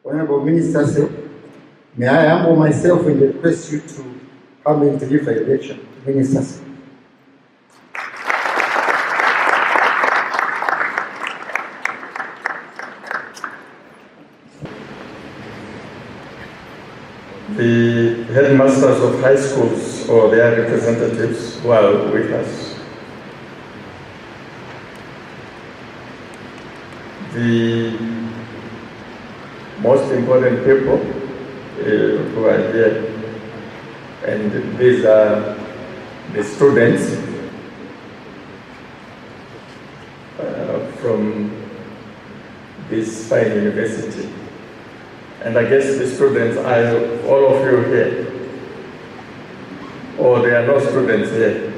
Honorable Minister said, may I humble myself and request you to come and deliver a lecture. Minister said. The headmasters of high schools or their representatives who are with us, the most important people who are here, and these are the students from this fine university. And I guess the students are all of you here, or there are no students here.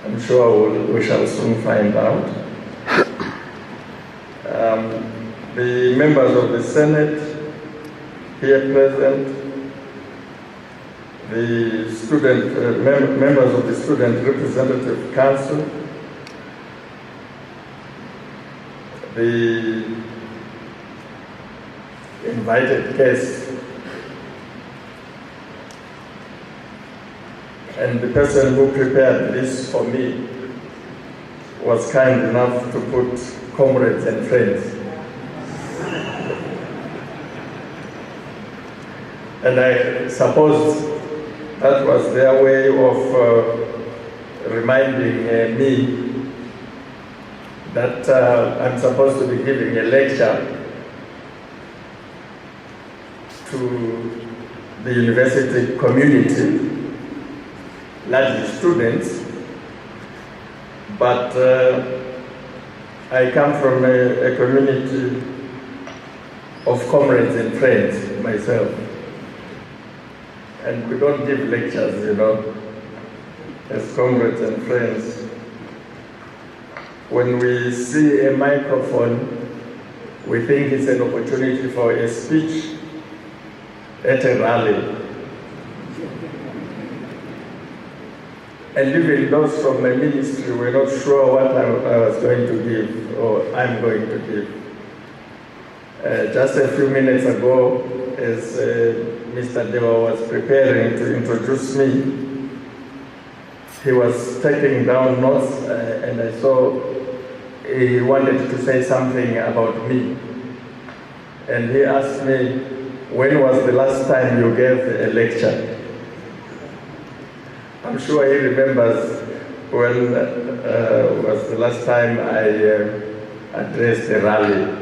I'm sure we shall soon find out. The members of the Senate here present, the student members of the Student Representative Council, the invited guests, and the person who prepared this for me was kind enough to put comrades and friends. And I suppose that was their way of reminding me that I'm supposed to be giving a lecture to the university community, largely students, but I come from a community of comrades and friends myself. And we don't give lectures, you know, as comrades and friends. When we see a microphone, we think it's an opportunity for a speech at a rally. And even those from my ministry were not sure what I was going to give or I'm going to give. Just a few minutes ago, as Mr. Deva was preparing to introduce me, he was taking down notes and I saw he wanted to say something about me. And he asked me, when was the last time you gave a lecture? I'm sure he remembers when was the last time I addressed a rally.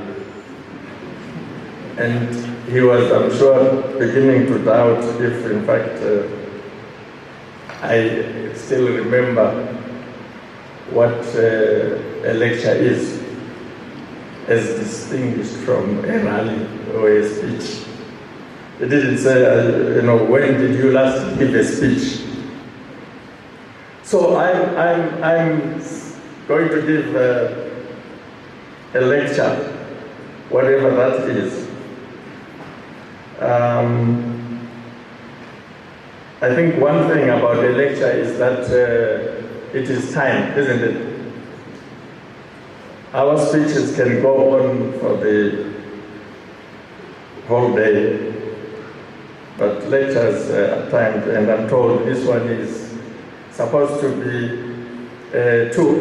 And he was, I'm sure, beginning to doubt if, in fact, I still remember what a lecture is, as distinguished from a rally or a speech. He didn't say, you know, when did you last give a speech? So I'm going to give a lecture, whatever that is. I think one thing about a lecture is that it is time, isn't it? Our speeches can go on for the whole day, but lectures at times, and I'm told this one is supposed to be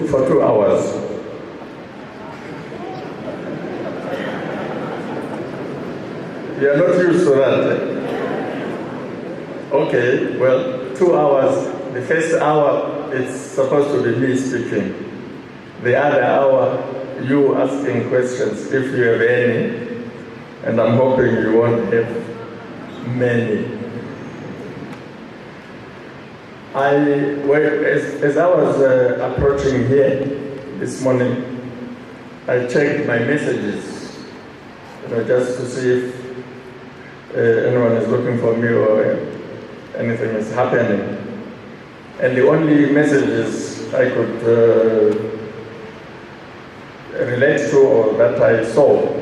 for 2 hours. You are not used to that. Okay, well, 2 hours. The first hour, it's supposed to be me speaking. The other hour, you asking questions, if you have any. And I'm hoping you won't have many. As I was approaching here this morning, I checked my messages, you know, just to see if anyone is looking for me or anything is happening. And the only messages I could relate to or that I saw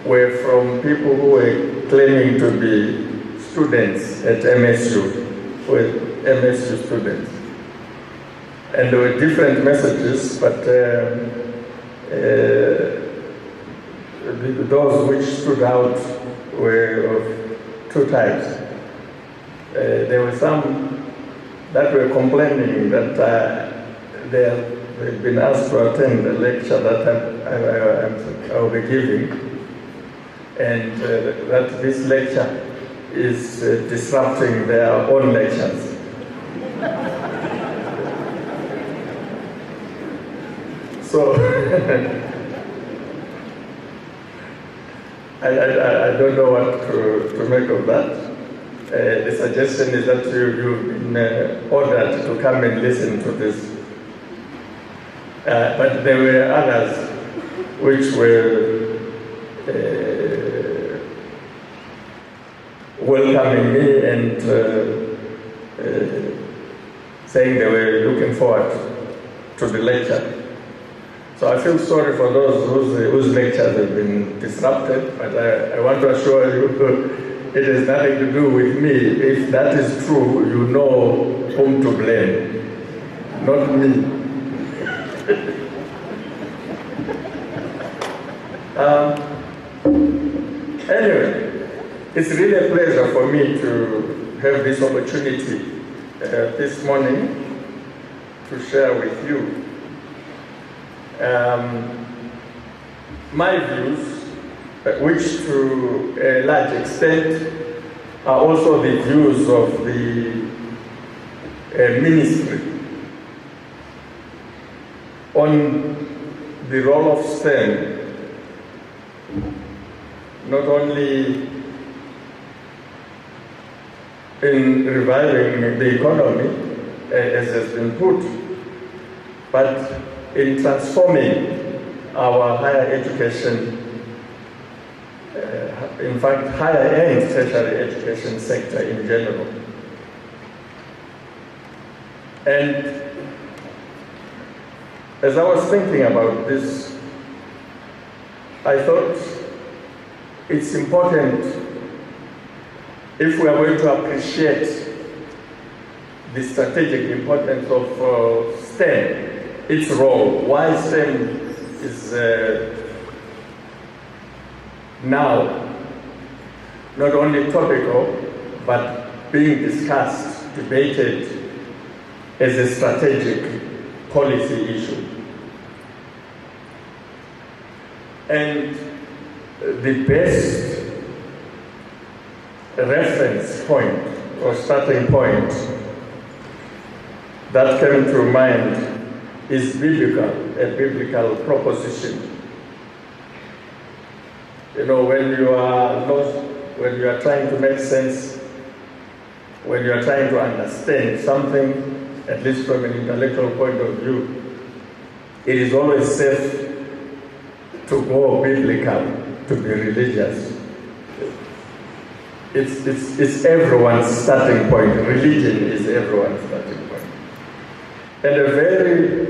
were from people who were claiming to be students at MSU, were MSU students. And there were different messages, but those which stood out were of two types. There were some that were complaining that they've been asked to attend a lecture that I will be giving, and that this lecture is disrupting their own lectures. So I don't know what to make of that. The suggestion is that you've been ordered to come and listen to this. But there were others which were welcoming me and saying they were looking forward to the lecture. So I feel sorry for those whose lectures have been disrupted, but I want to assure you it has nothing to do with me. If that is true, you know whom to blame, not me. Anyway, it's really a pleasure for me to have this opportunity this morning to share with you my views, which to a large extent are also the views of the ministry on the role of STEM, not only in reviving the economy, as has been put, but in transforming our higher education, in fact, higher-end tertiary education sector in general. And as I was thinking about this, I thought it's important, if we are going to appreciate the strategic importance of STEM, its role, why STEM is now not only topical, but being discussed, debated as a strategic policy issue. And the best reference point or starting point that came to mind is a biblical proposition. You know, when you are lost, when you are trying to make sense, when you are trying to understand something, at least from an intellectual point of view, it is always safe to go biblical, to be religious. It's everyone's starting point. Religion is everyone's starting point. And a very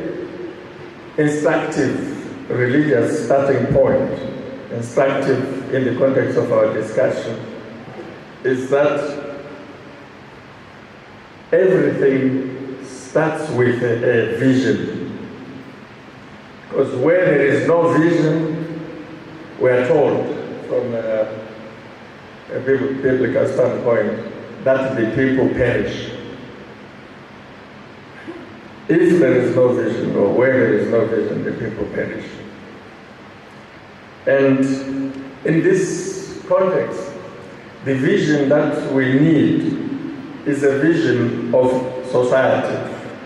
instructive religious starting point, instructive in the context of our discussion, is that everything starts with a vision. Because where there is no vision, we are told from a biblical standpoint that the people perish. If there is no vision, or where there is no vision, the people perish. And in this context, the vision that we need is a vision of society,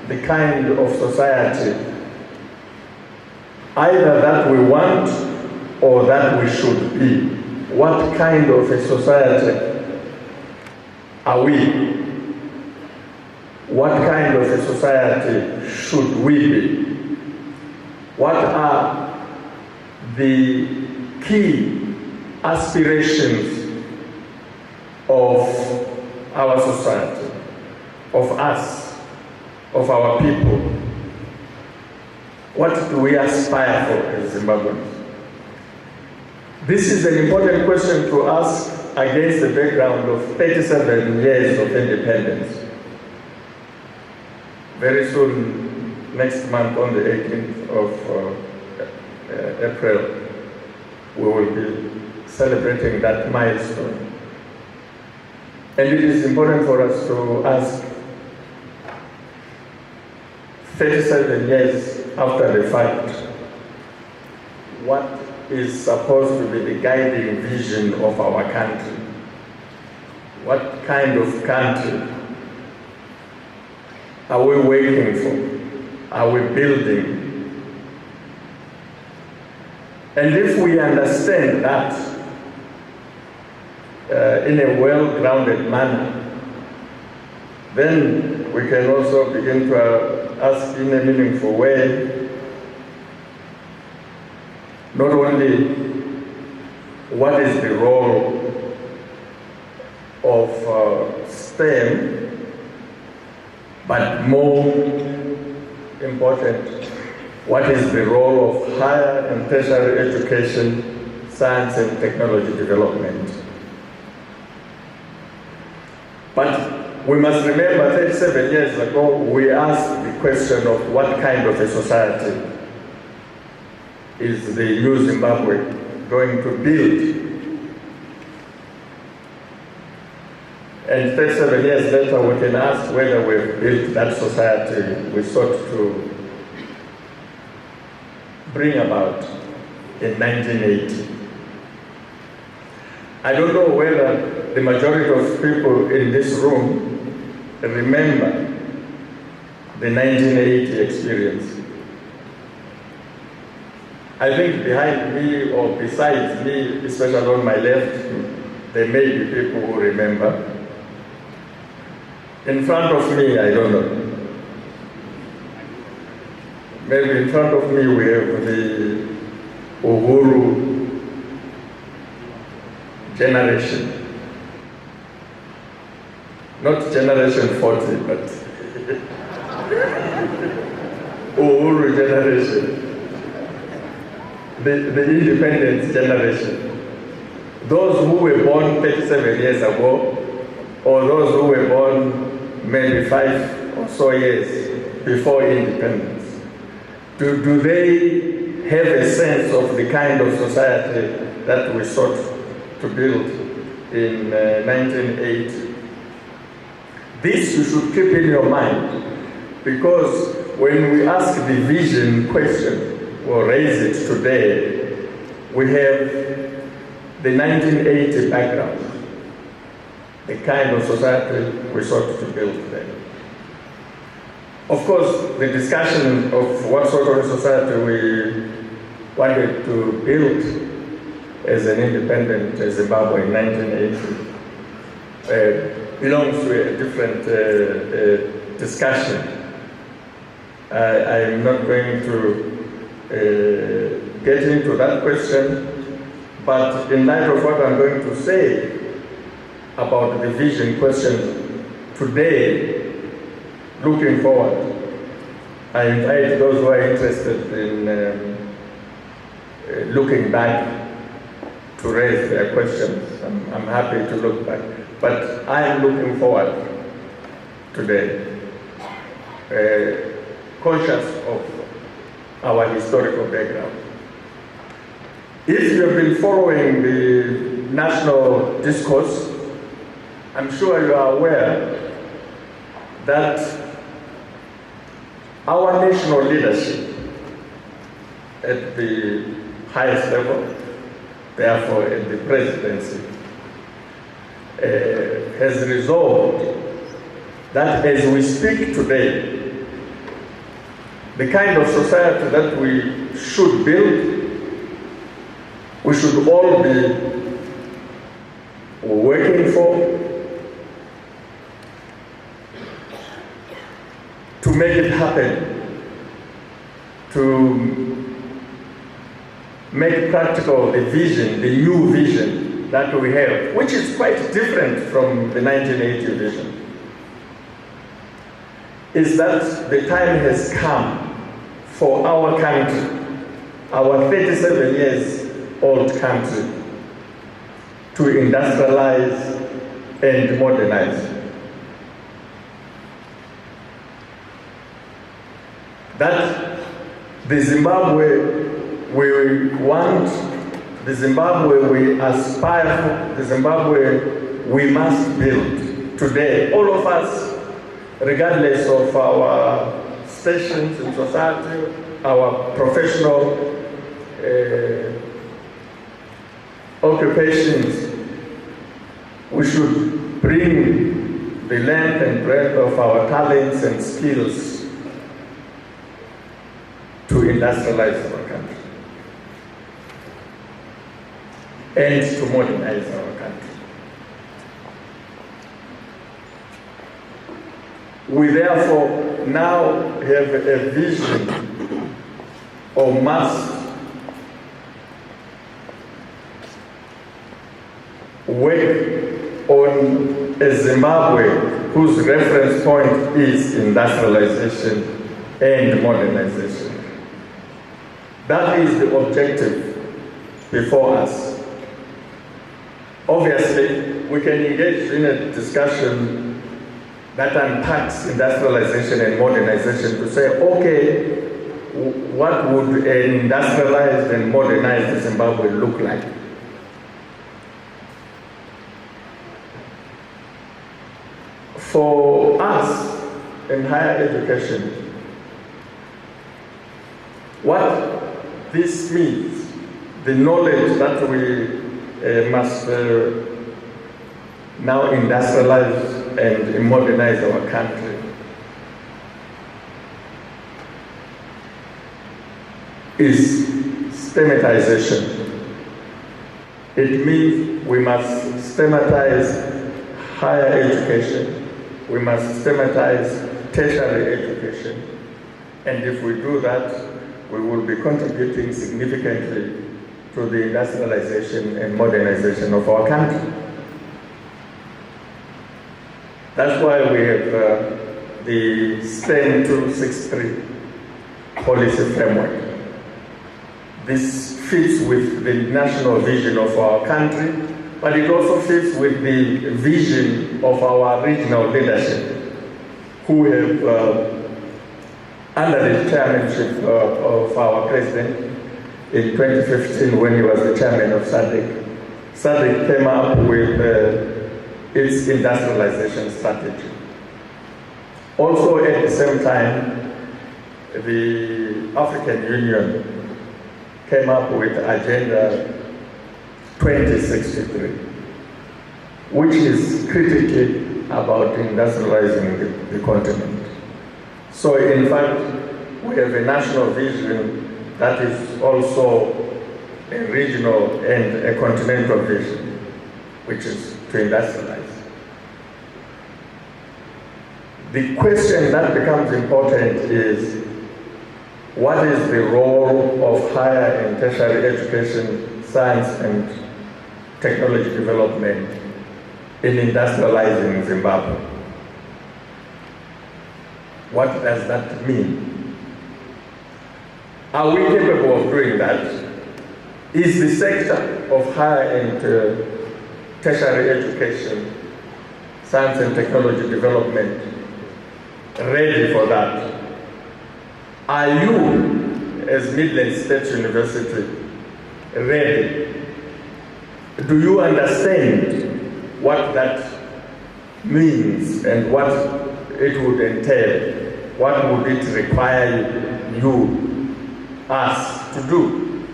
the kind of society either that we want or that we should be. What kind of a society are we? What kind of a society should we be? What are the key aspirations of our society, of us, of our people? What do we aspire for as Zimbabweans? This is an important question to ask against the background of 37 years of independence. Very soon, next month on the 18th of April, we will be celebrating that milestone. And it is important for us to ask, 37 years after the fact, what is supposed to be the guiding vision of our country? What kind of country are we working for? Are we building? And if we understand that in a well-grounded manner, then we can also begin to ask in a meaningful way, not only what is the role of STEM, but more important, what is the role of higher and tertiary education, science and technology development. But we must remember 37 years ago, we asked the question of what kind of a society is the new Zimbabwe going to build. And 37 years later, we can ask whether we've built that society we sought to bring about in 1980. I don't know whether the majority of people in this room remember the 1980 experience. I think behind me or besides me, especially on my left, there may be people who remember. In front of me, I don't know. Maybe in front of me we have the Uhuru generation. Not generation 40, but Uhuru generation. The independence generation. Those who were born 37 years ago, or those who were born maybe 5 or so years before independence. Do they have a sense of the kind of society that we sought to build in 1980? This you should keep in your mind, because when we ask the vision question, or raise it today, we have the 1980 background, the kind of society we sought to build then. Of course, the discussion of what sort of society we wanted to build as an independent Zimbabwe in 1980 belongs to a different discussion. I am not going to get into that question, but in light of what I'm going to say about the vision question today, looking forward, I invite those who are interested in looking back to raise their questions. I'm happy to look back, but I am looking forward today, conscious of our historical background. If you have been following the national discourse, I'm sure you are aware that our national leadership at the highest level, therefore at the presidency, has resolved that as we speak today, the kind of society that we should build, we should all be working for, to make it happen, to make practical the vision, the new vision that we have, which is quite different from the 1980 vision, is that the time has come for our country, our 37 years old country, to industrialize and modernize. That the Zimbabwe we want, the Zimbabwe we aspire for, the Zimbabwe we must build today. All of us, regardless of our stations in society, our professional occupations, we should bring the length and breadth of our talents and skills to industrialize our country and to modernize our country. We therefore now have a vision or must work on a Zimbabwe whose reference point is industrialization and modernization. That is the objective before us. Obviously, we can engage in a discussion that unpacks industrialization and modernization to say, okay, what would an industrialized and modernized Zimbabwe look like? For us in higher education, what this means, the knowledge that we must now industrialize and modernize our country, is systematization. It means we must systematize higher education. We must systematize tertiary education. And if we do that, we will be contributing significantly to the industrialization and modernization of our country. That's why we have the STEM 263 policy framework. This fits with the national vision of our country, but it also fits with the vision of our regional leadership, who have, under the chairmanship of our president in 2015, when he was the chairman of SADC came up with its industrialization strategy. Also at the same time, the African Union came up with Agenda 2063, which is critically about industrializing the continent. So in fact, we have a national vision that is also a regional and a continental vision, which is to industrialize. The question that becomes important is, what is the role of higher and tertiary education, science and technology development in industrializing Zimbabwe? What does that mean? Are we capable of doing that? Is the sector of higher and tertiary education, science and technology development ready for that? Are you, as Midland State University, ready? Do you understand what that means and what it would entail? What would it require you, us, to do?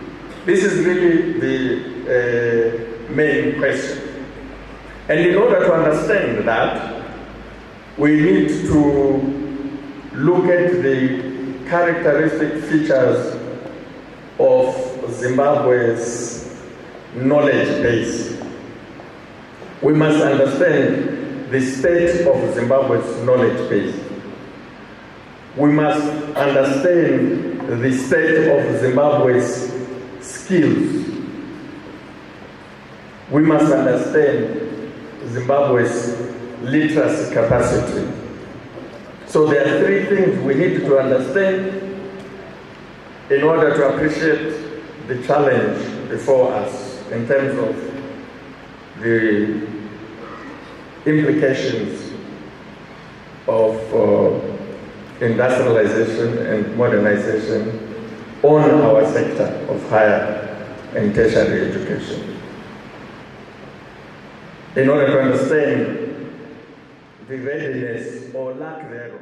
This is really the main question. And in order to understand that, we need to look at the characteristic features of Zimbabwe's knowledge base. We must understand the state of Zimbabwe's knowledge base. We must understand the state of Zimbabwe's skills. We must understand Zimbabwe's literacy capacity. So there are three things we need to understand in order to appreciate the challenge before us in terms of the implications of industrialization and modernization on our sector of higher and tertiary education. In order to understand the readiness or lack thereof